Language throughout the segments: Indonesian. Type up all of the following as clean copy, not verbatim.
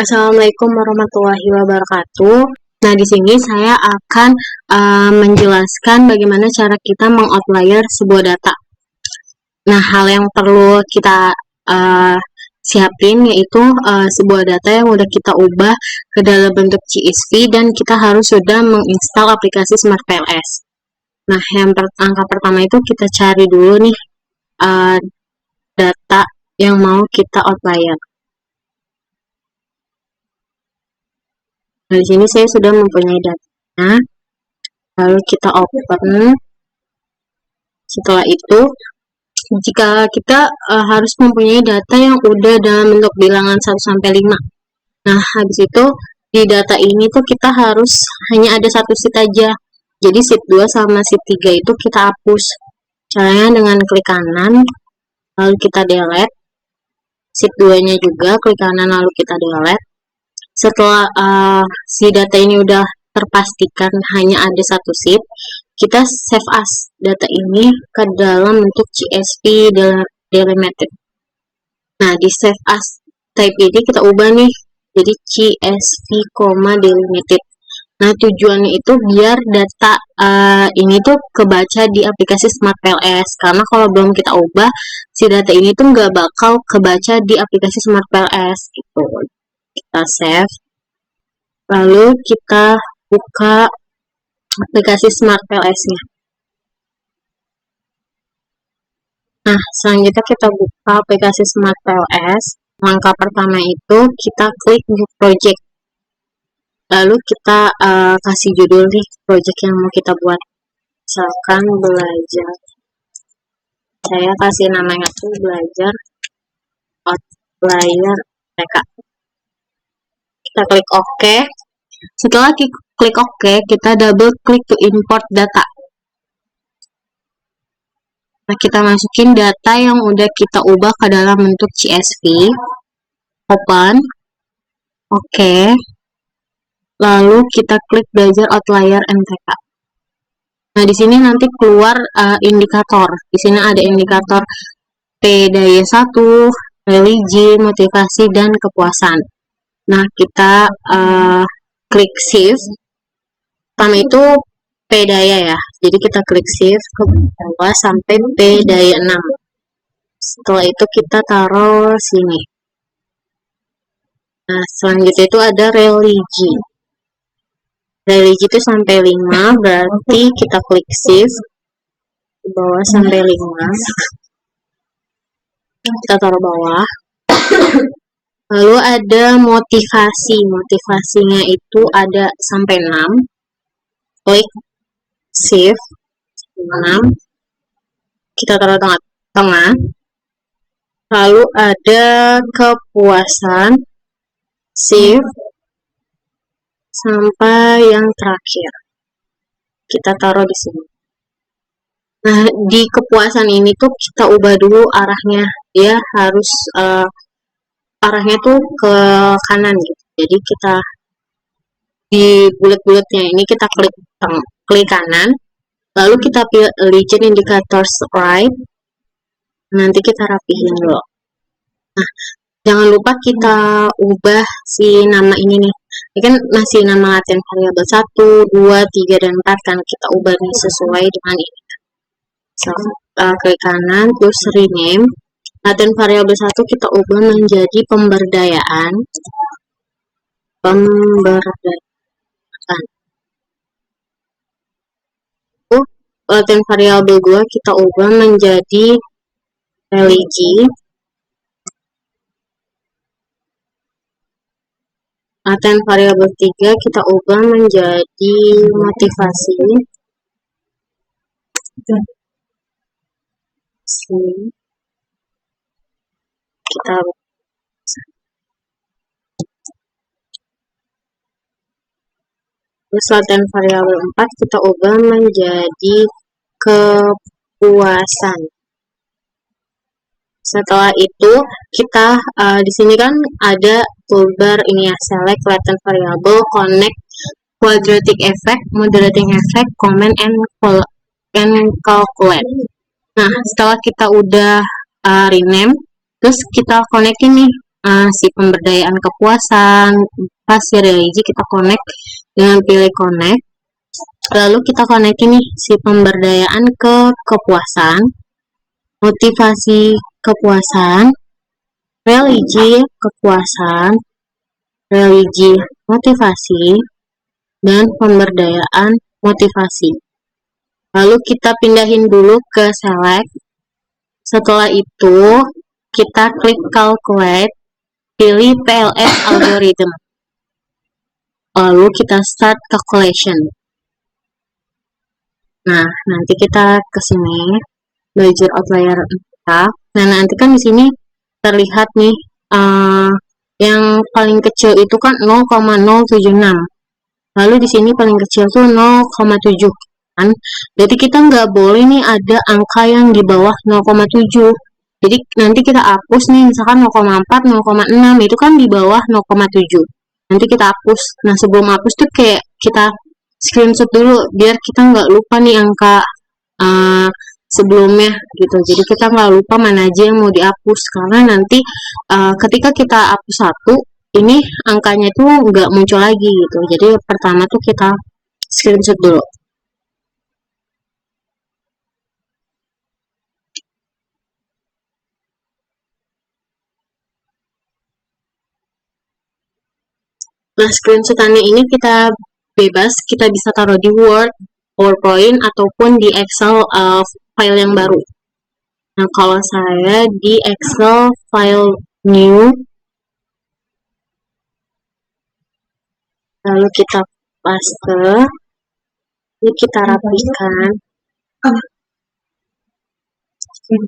Assalamualaikum warahmatullahi wabarakatuh. Nah, di sini saya akan menjelaskan bagaimana cara kita mengoutlier sebuah data. Nah, hal yang perlu kita siapin yaitu sebuah data yang udah kita ubah ke dalam bentuk CSV dan kita harus sudah menginstal aplikasi Smart PLS. Nah, langkah pertama itu kita cari dulu nih data yang mau kita outlier. Nah, di sini saya sudah mempunyai datanya. Lalu kita open. Setelah itu, jika kita harus mempunyai data yang udah dalam bentuk bilangan 1-5. Nah, habis itu di data ini tuh kita harus hanya ada satu sheet aja. Jadi sheet 2 sama sheet 3 itu kita hapus. Caranya dengan klik kanan, lalu kita delete. Sheet 2-nya juga klik kanan lalu kita delete. Setelah si data ini udah terpastikan hanya ada satu sheet, kita save as data ini ke dalam bentuk CSV delimited. Nah, di save as type ini kita ubah nih jadi CSV, delimited. Nah, tujuannya itu biar data ini tuh kebaca di aplikasi Smart PLS, karena kalau belum kita ubah, si data ini tuh nggak bakal kebaca di aplikasi Smart PLS gitu. Kita save, lalu kita buka aplikasi Smart PLS-nya. Nah, selanjutnya kita buka aplikasi Smart PLS. Langkah pertama itu kita klik New Project. Lalu kita kasih judul nih project yang mau kita buat. Misalkan belajar. Saya kasih namanya tuh belajar outlier TK. Kita klik OK. Setelah klik OK, kita double klik to import data. Nah, kita masukin data yang udah kita ubah ke dalam bentuk CSV. Open. OK. Lalu kita klik belajar outlier MTK. Nah, di sini nanti keluar indikator. Di sini ada indikator P daya 1, religi, motivasi, dan kepuasan. Nah, kita klik shift. Pertama itu P daya ya. Jadi kita klik shift ke bawah sampai P daya 6. Setelah itu kita taruh sini. Nah, selanjutnya itu ada religi. Religi itu sampai 5, berarti kita klik shift ke bawah sampai 5. Kita taruh bawah. Lalu ada motivasi. Motivasinya itu ada sampai 6. Klik shift 6. Kita taruh tengah. Lalu ada kepuasan. Shift sampai yang terakhir. Kita taruh di sini. Nah, di kepuasan ini tuh kita ubah dulu arahnya. Dia harus arahnya tuh ke kanan gitu. Jadi kita di bulat-bulatnya ini kita klik kanan, lalu kita pilih change indicators right. Nanti kita rapihin dulu. Nah, jangan lupa kita ubah si nama ini nih. Ini kan masih nama latihan variabel 1, 2, 3, dan 4 kan. Kita ubah nih sesuai dengan ini. So, klik kanan, terus rename. Latihan variabel 1 kita ubah menjadi pemberdayaan. Latihan variabel 2 kita ubah menjadi religi. Latihan variabel 3 kita ubah menjadi motivasi. Kita terus latihan variabel 4 kita ubah menjadi kepuasan. Setelah itu kita di sini kan ada toolbar ini ya, select latihan variable, connect quadratic effect, moderating effect, comment, and calculate. Nah, setelah kita udah rename, terus kita connect ini si pemberdayaan kepuasan, pas si religi kita connect dengan pilih connect. Lalu kita connect ini si pemberdayaan ke kepuasan, motivasi kepuasan, religi kepuasan, religi motivasi, dan pemberdayaan motivasi. Lalu kita pindahin dulu ke select. Setelah itu kita klik calculate, pilih PLS algorithm. Lalu kita start calculation. Nah, nanti kita ke sini belajar outlier 4. Nah, nanti kan di sini terlihat nih yang paling kecil itu kan 0,076. Lalu di sini paling kecil tuh 0,7 kan. Jadi kita nggak boleh nih ada angka yang di bawah 0,7. Jadi nanti kita hapus nih, misalkan 0,4, 0,6 itu kan di bawah 0,7. Nanti kita hapus. Nah, sebelum hapus tuh kayak kita screenshot dulu biar kita nggak lupa nih angka sebelumnya gitu. Jadi kita nggak lupa mana aja yang mau dihapus, karena nanti ketika kita hapus satu, ini angkanya tuh nggak muncul lagi gitu. Jadi pertama tuh kita screenshot dulu. Nah, screenshotannya ini kita bebas, kita bisa taruh di Word, PowerPoint, ataupun di Excel file yang baru. Nah, kalau saya di Excel file new, lalu kita paste, ini kita rapikan.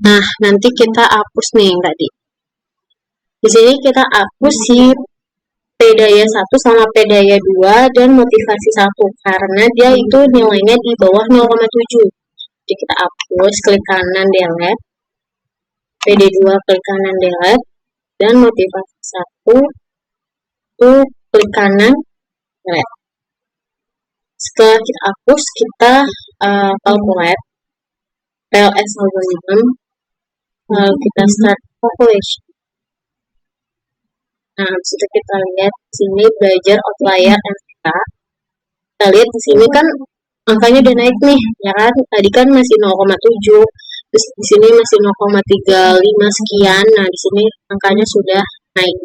Nah, nanti kita hapus nih yang tadi. Di sini kita hapus si P-daya 1 sama P-daya 2 dan motivasi 1 karena dia itu nilainya di bawah 0,7. Jadi kita hapus, klik kanan delete, PD2 klik kanan delete, dan motivasi 1 itu klik kanan delete. Setelah kita hapus, kita calculate PLS algorithm, kita start calculation. Nah, habis itu kita lihat sini belajar outlier MK. Kita lihat di sini kan angkanya udah naik nih, ya kan? Tadi kan masih 0,7, terus di sini masih 0,35 sekian. Nah, di sini angkanya sudah naik.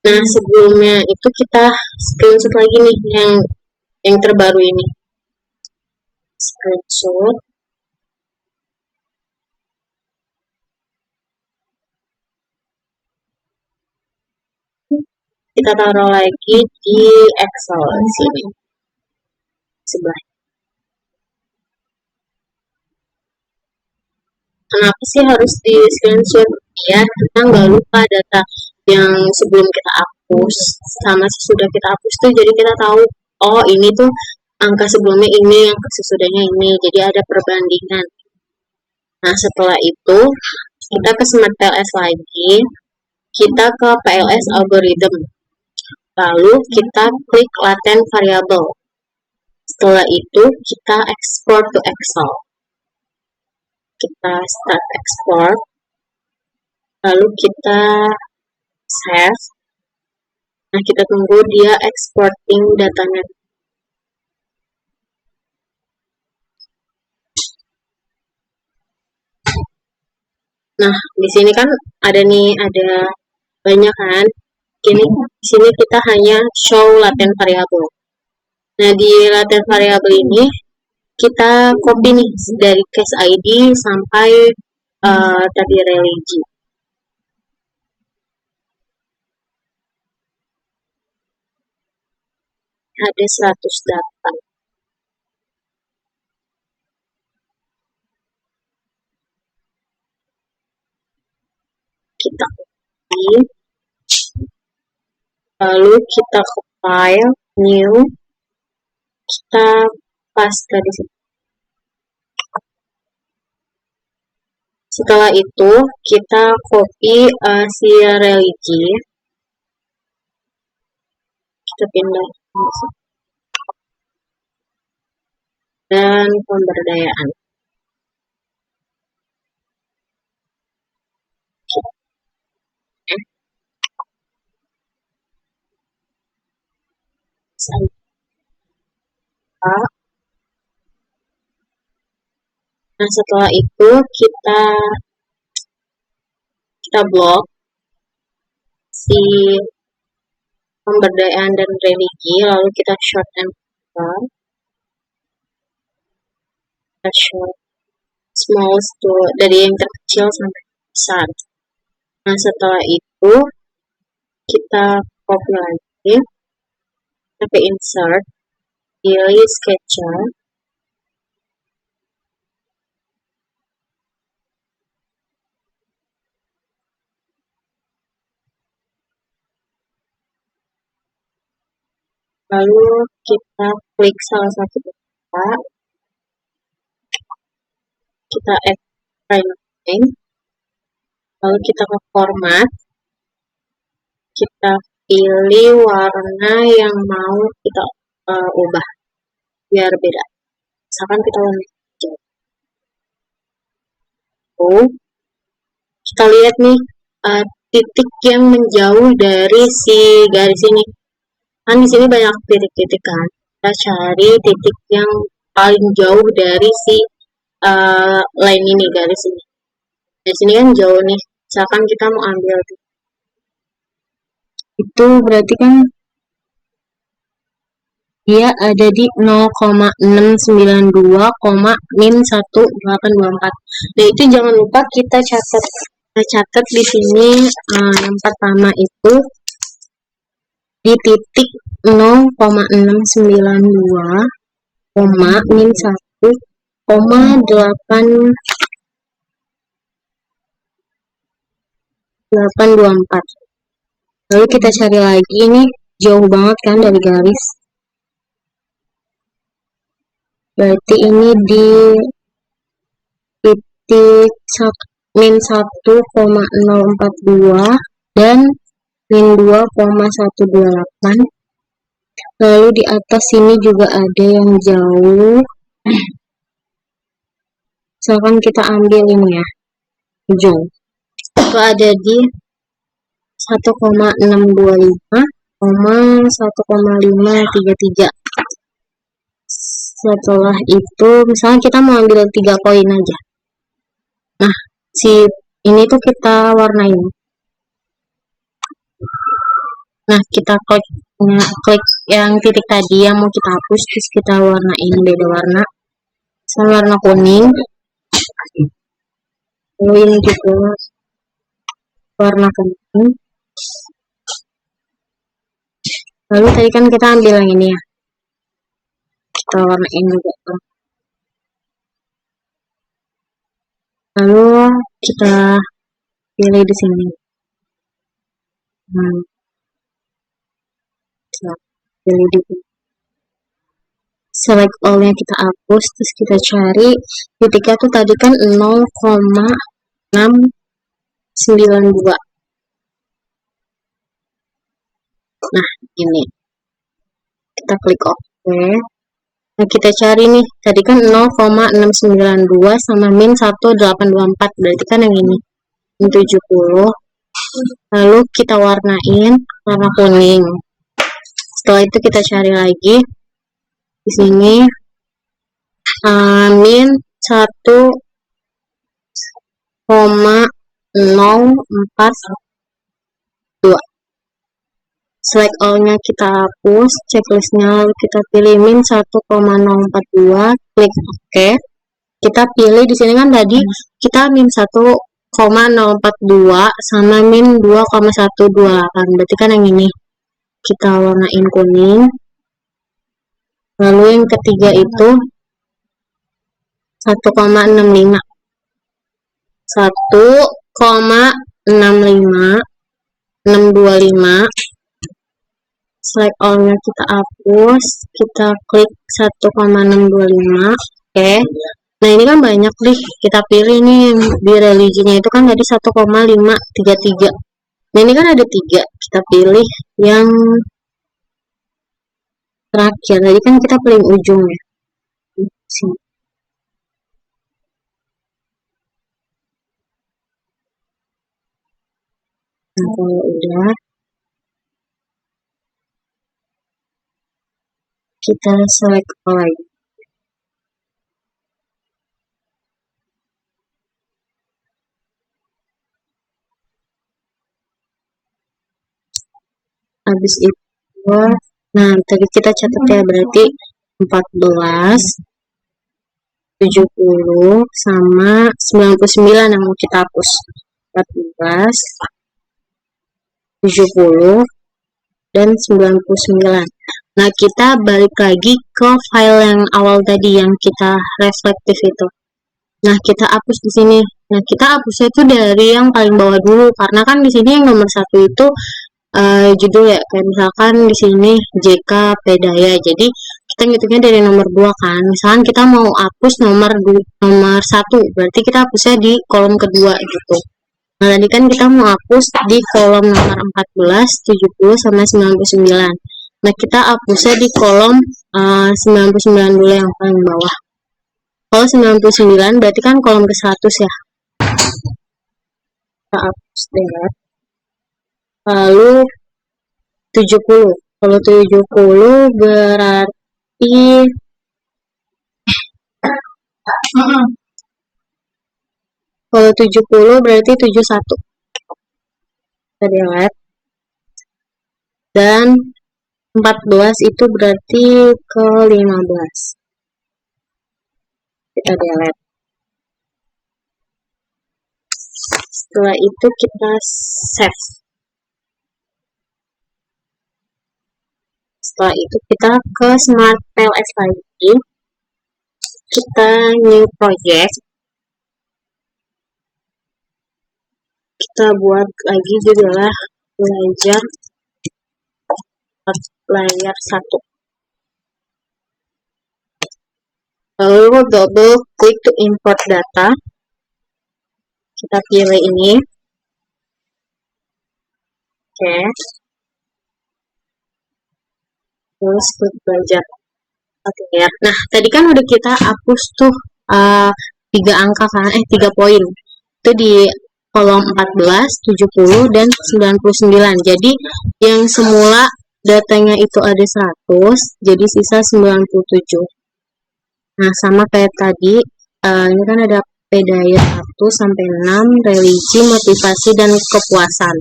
Nah, sebelumnya itu kita screenshot lagi nih yang terbaru ini. Screenshot. Kita taruh lagi di Excel di sini. Sebelah. Kenapa sih harus di screenshot? Ya, kita nggak lupa data yang sebelum kita hapus sama sesudah kita hapus tuh, jadi kita tahu, oh ini tuh angka sebelumnya ini, angka sesudahnya ini, jadi ada perbandingan. Nah, setelah itu kita ke Smart PLS lagi, kita ke PLS algorithm, lalu kita klik latent variable. Setelah itu kita export to Excel. Kita start export, lalu kita save. Nah, kita tunggu dia exporting datanya. Nah, di sini kan ada banyak kan. Di sini kita hanya show latent variable. Nah, di latent variable ini kita copy nih dari case ID sampai tadi religi. Ada 100 data. Kita copy, lalu kita ke file, new, kita paste di sini. Setelah itu kita copy si religi, kita pindah dan pemberdayaan. Nah, setelah itu kita blok si pemberdayaan dan religi, lalu kita short and cover, kita short small to dari yang terkecil sampai besar. Nah, setelah itu kita copy lagi, kita insert, pilih sketcher, lalu kita klik salah satu data, kita add name, lalu kita ke format, kita pilih warna yang mau kita ubah biar beda. Misalkan kita warna hijau. Kita lihat nih titik yang menjauh dari si garis ini. Kan di sini banyak titik-titik kan. Kita cari titik yang paling jauh dari si line ini, garis ini. Di sini kan jauh nih. Misalkan kita mau ambil itu berarti kan dia ada di 0,692, min 1824. Nah, itu jangan lupa kita catat. Kita catat di sini yang pertama itu di titik 0,692, min 1,824. Lalu kita cari lagi, ini jauh banget kan dari garis. Berarti ini di titik min 1,042 dan min 2,128. Lalu di atas sini juga ada yang jauh. Misalkan kita ambil ini ya, hijau. Itu ada di 1,625, 1,533. Setelah itu misalnya kita mau ambil 3 poin aja. Nah, si ini tuh kita warnain. Nah, kita klik yang titik tadi yang mau kita hapus, terus kita warnain beda warna. Sama warna kuning. Lalu ini juga warna kuning. Lalu tadi kan kita ambil yang ini ya. Kita warnain juga tuh. Lalu kita pilih di sini. Pilih di sini. Select all-nya kita hapus, terus kita cari titiknya tuh tadi kan 0,692. Nah, ini. Kita klik OK. Nah, kita cari nih. Tadi kan 0,692 sama min 1824. Berarti kan yang ini. Min 70. Lalu kita warnain warna kuning. Setelah itu kita cari lagi. Di sini min 1,042. Select all-nya kita hapus, checklist-nya kita pilih min 1,042, klik OK. Kita pilih di sini kan tadi kita min 1,042 sama min 2,128. Berarti kan yang ini. Kita warnain kuning. Lalu yang ketiga itu 1,65. 1,65 625. Select all-nya kita hapus, kita klik 1,625. Oke. Nah, ini kan banyak nih, kita pilih nih di religinya itu kan tadi 1,533. Nah, ini kan ada 3, kita pilih yang terakhir. Tadi kan kita pilih ujung ya. Sini. Nah, kalau udah, kita select all lagi. habis itu, nah tadi kita catat ya, berarti 14, 70 sama 99 yang mau kita hapus. 14, 70 dan 99. Nah, kita balik lagi ke file yang awal tadi yang kita reflektif itu. Nah, kita hapus di sini. Nah, kita hapusnya itu dari yang paling bawah dulu, karena kan di sini yang nomor 1 itu judul ya, kayak misalkan di sini JK Pedaya. Jadi kita ngitungnya dari nomor 2 kan. Misalkan kita mau hapus nomor 1, berarti kita hapusnya di kolom kedua gitu. Nah, tadi kan kita mau hapus di kolom nomor 14, 70 sama 99. Nah, kita hapusnya di kolom 99 dulu yang paling bawah. Kalau 99 berarti kan kolom ke 100 ya. Kita hapus deh. Lalu 70. Kalau 70 berarti kalau 70 berarti 71. Kita delete. Dan 14 itu berarti ke 15. Kita delete. Setelah itu kita save. Setelah itu kita ke Smart PLS lagi. Kita new project. Kita buat lagi judulnya belajar layar 1. Lalu double klik to import data. Kita pilih ini. Oke. Terus klik belajar. Oke ya. Nah, tadi kan udah kita hapus tuh 3 angka kan, 3 poin. Itu di kolom 14, 70 dan 99. Jadi yang semula datanya itu ada 100, jadi sisa 97. Nah, sama kayak tadi, ini kan ada Pedaya 1 sampai 6, religi, motivasi dan kepuasan.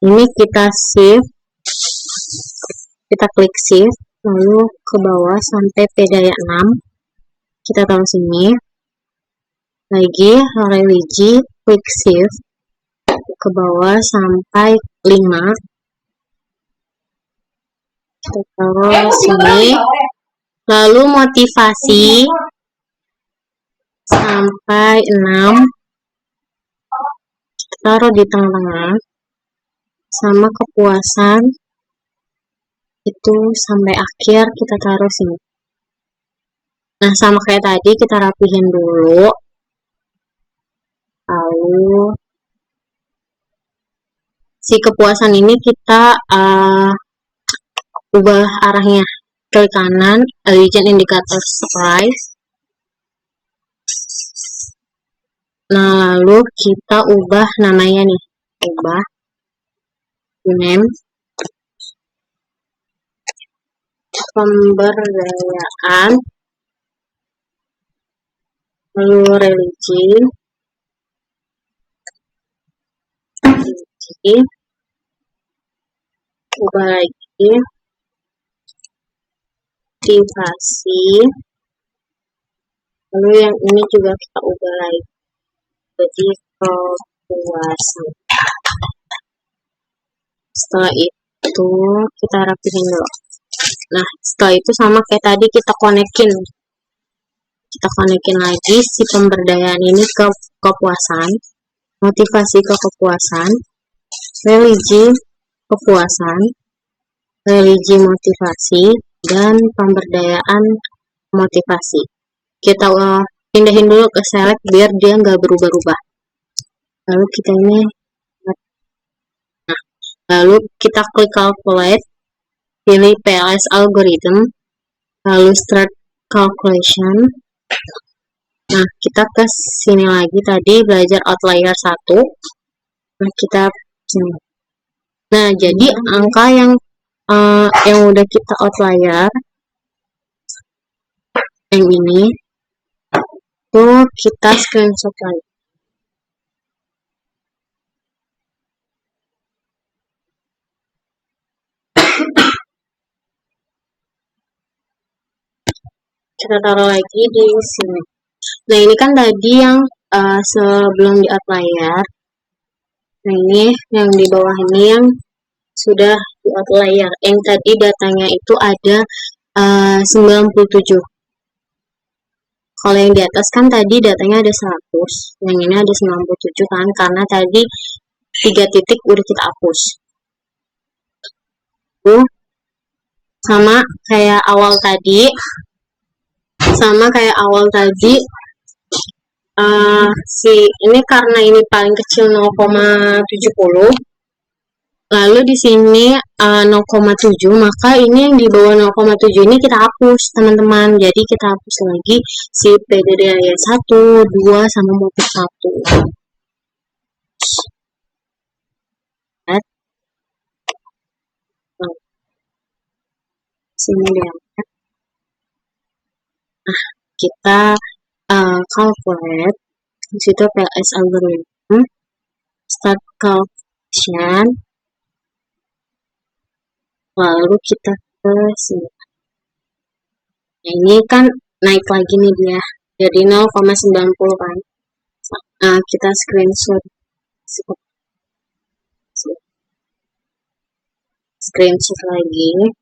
Ini kita save. Kita klik save, lalu ke bawah sampai Pedaya 6. Kita taruh sini. Lagi religi, klik save. Ke bawah sampai 5. Kita taruh sini. Lalu motivasi sampai 6. Kita taruh di tengah-tengah. Sama kepuasan itu sampai akhir kita taruh sini. Nah, sama kayak tadi kita rapihin dulu. Lalu si kepuasan ini kita ubah arahnya ke kanan, region indicator surprise. Nah, lalu kita ubah namanya nih, ubah name pemberdayaan, lalu religi, ubah lagi motivasi, lalu yang ini juga kita ubah lagi jadi kepuasan. Setelah itu kita rapihin dulu. Nah, setelah itu sama kayak tadi kita konekin lagi si pemberdayaan ini ke kepuasan, motivasi ke kepuasan, religi kepuasan, religi motivasi, dan pemberdayaan motivasi. Kita pindahin dulu ke select biar dia nggak berubah-ubah. Lalu kita ini, nah, lalu kita klik calculate, pilih PLS algorithm, lalu start calculation. Nah, kita ke sini lagi tadi belajar outlier 1. Nah, kita sini. Nah, jadi angka yang udah kita outlier yang ini tuh kita screenshot lagi. kita taruh lagi di sini. Nah ini kan tadi yang sebelum di outlier. Nah ini yang di bawah ini yang sudah di outlier. Yang tadi datanya itu ada 97. Kalau yang di atas kan tadi datanya ada 100. Yang ini ada 97 kan, karena tadi 3 titik udah kita hapus. Sama kayak awal tadi, si ini karena ini paling kecil 0,70, lalu di sini 0,7, maka ini yang di bawah 0,7 ini kita hapus teman-teman. Jadi kita hapus lagi si PDDAY 1, 2 sama motif 1. Sini diangkat. Nah, kita calculate di situ PLS algorithm, start calculation, lalu kita ke sini. Nah, ini kan naik lagi nih dia, jadi 0,90 kan. Nah, kita screenshot lagi.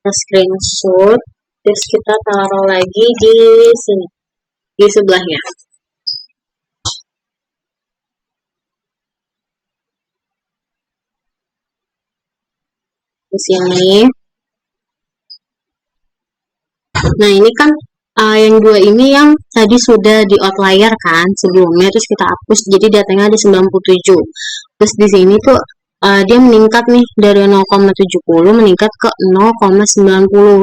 Kita screenshot, terus kita taruh lagi di sini, di sebelahnya. Di sini. Nah ini kan yang dua ini yang tadi sudah di outlier kan sebelumnya, terus kita hapus, jadi datanya ada 97. Terus di sini tuh dia meningkat nih dari 0,70 meningkat ke 0,90.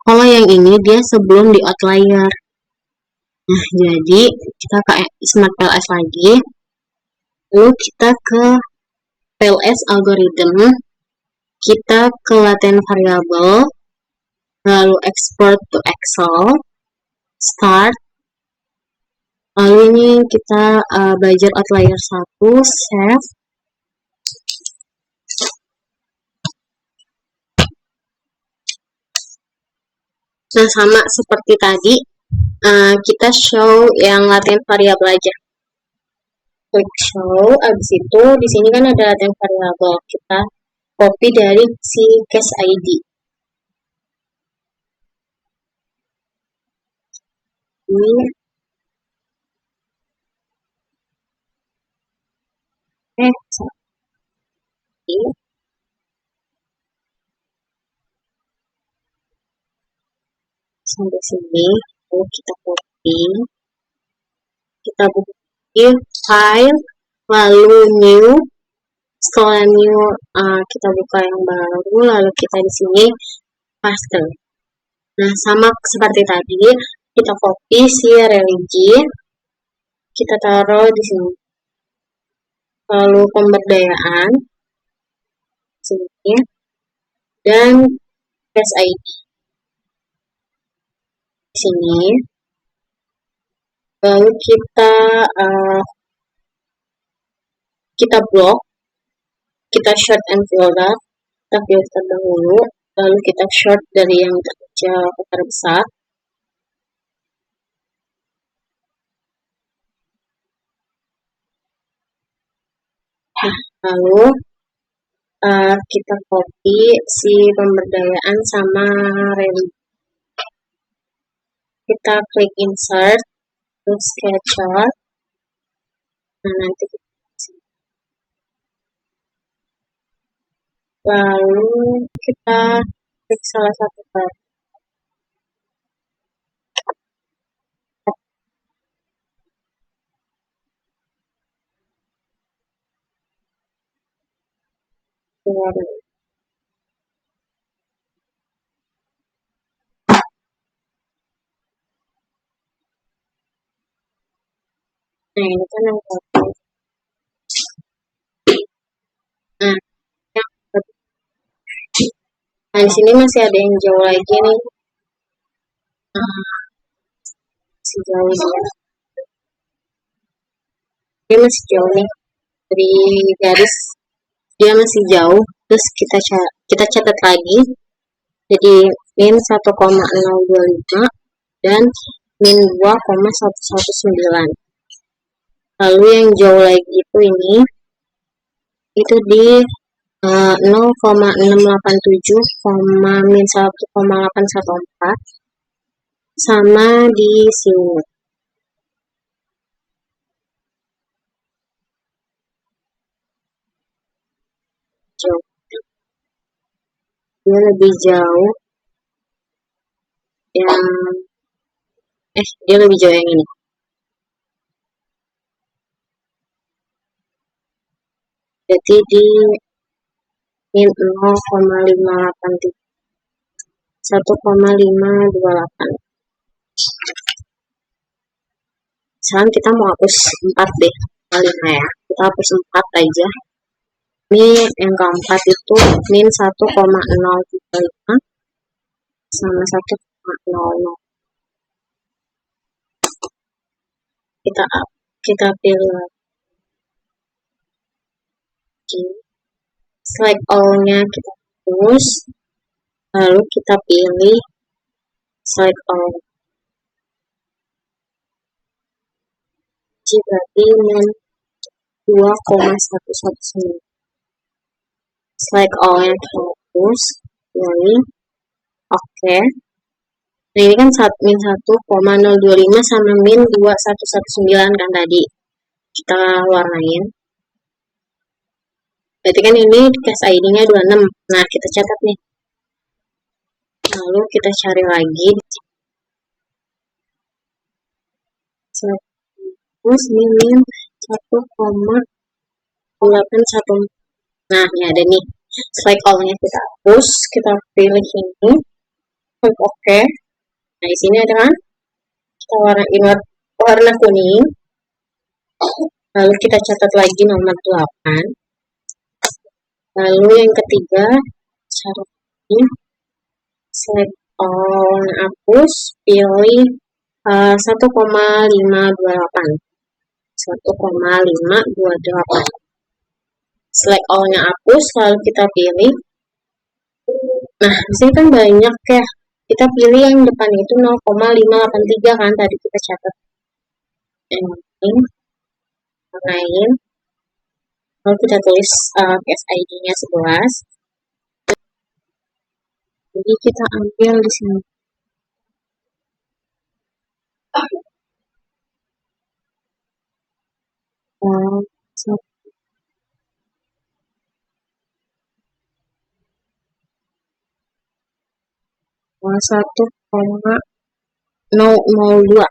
Kalau yang ini dia sebelum di outlier. Nah jadi kita ke Smart PLS lagi, lalu kita ke PLS algorithm, kita ke latent variable, lalu export to Excel, start, lalu ini kita belajar outlier 1, save. Nah sama seperti tadi, kita show yang latent variable aja. Klik show, abis itu di sini kan ada latent variable, kita copy dari si case ID. Ini sampai sini, lalu kita copy, kita buka file, lalu new, setelah new kita buka yang baru, lalu kita di sini paste. Nah sama seperti tadi, kita copy si religi, kita taruh di sini, lalu pemberdayaan sini, dan case ID di sini. Lalu kita blok, kita short and filter, kita filter dahulu, lalu kita short dari yang terkecil ke terbesar. Lalu kita copy si pemberdayaan sama religi. Kita klik insert, terus capture. Nah nanti lalu kita klik salah satu file. Nah ini kan yang copy. Nah di sini masih ada yang jauh lagi nih. Masih jauh dia masih jauh nih dari garis, dia masih jauh, terus kita catat lagi, jadi min 1,025 dan min 2,119. Lalu yang jauh lagi itu ini, itu di 0,687, min 1,814, sama di sini. Jauh. Dia lebih jauh yang dia lebih jauh yang ini. Jadi di min 0,583, 1,528. Sekarang kita mau hapus 4 deh, 5 ya. Kita hapus 4 aja. Ini yang keempat itu min 1,035 sama 1,00. Kita pilih lagi. Select all-nya kita hapus. Lalu kita pilih select all. Berarti min 2,119. Select all-nya kita hapus, pilih oke. Nah ini kan min 1,025 sama min 2119 kan tadi kita warnain. Berarti kan ini case ID-nya 26. Nah kita catat nih. Lalu kita cari lagi. Terus min 1,814. Nah, ini ada nih. Select all-nya kita hapus, kita pilih ini. Klik OK. Nah, di sini ada kan? Kita warna kuning. Lalu kita catat lagi nomor 8. Lalu yang ketiga, cara ini select all hapus, pilih 1,528. 1,528. Select all-nya hapus, lalu kita pilih. Nah, di sini kan banyak ya. Kita pilih yang depan itu 0,583 kan tadi kita catat. Ini warnain. Lalu kita tulis case ID-nya 11. Jadi kita ambil di sini. Satu 1,002.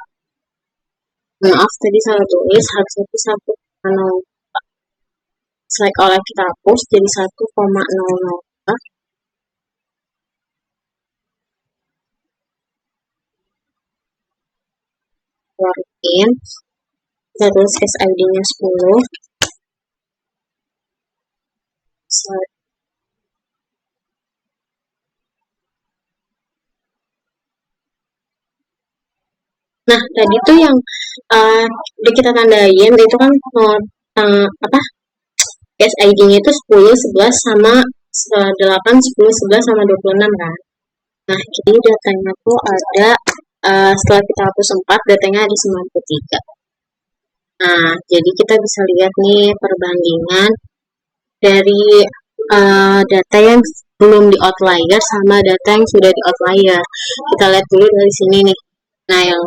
Maaf tadi salah tulis, harusnya itu 1,0. Select all kita hapus jadi 1,002. Keluarin, kita tulis case ID-nya 10. Nah, tadi tuh yang udah kita tandain itu kan case ID-nya itu 10, 11 sama 8, 10, 11 sama 26 kan. Nah, jadi datanya tuh ada setelah kita hapus 4, datanya ada 93. Nah, jadi kita bisa lihat nih perbandingan dari data yang belum di outlier sama data yang sudah di outlier. Kita lihat dulu dari sini nih. Nah, yang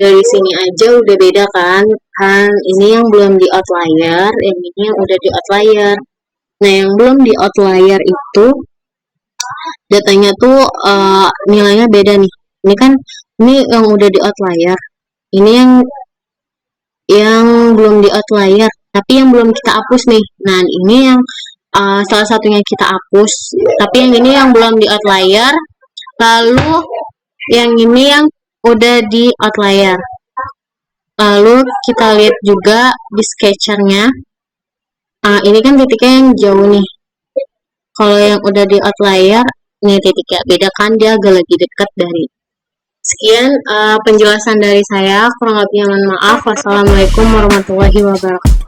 dari sini aja udah beda kan? Ini yang belum di outlier, yang ini yang udah di outlier. Nah, yang belum di outlier itu datanya tuh nilainya beda nih. Ini kan ini yang udah di outlier. Ini yang belum di outlier, tapi yang belum kita hapus nih. Nah, ini yang salah satunya kita hapus, tapi yang ini yang belum di outlier. Lalu yang ini yang udah di outlier. Lalu kita lihat juga di sketchernya. Ini kan titiknya yang jauh nih. Kalau yang udah di outlier, nih titiknya beda kan, dia agak lebih dekat dari. Sekian penjelasan dari saya, kurang lebihnya mohon maaf. Wassalamualaikum warahmatullahi wabarakatuh.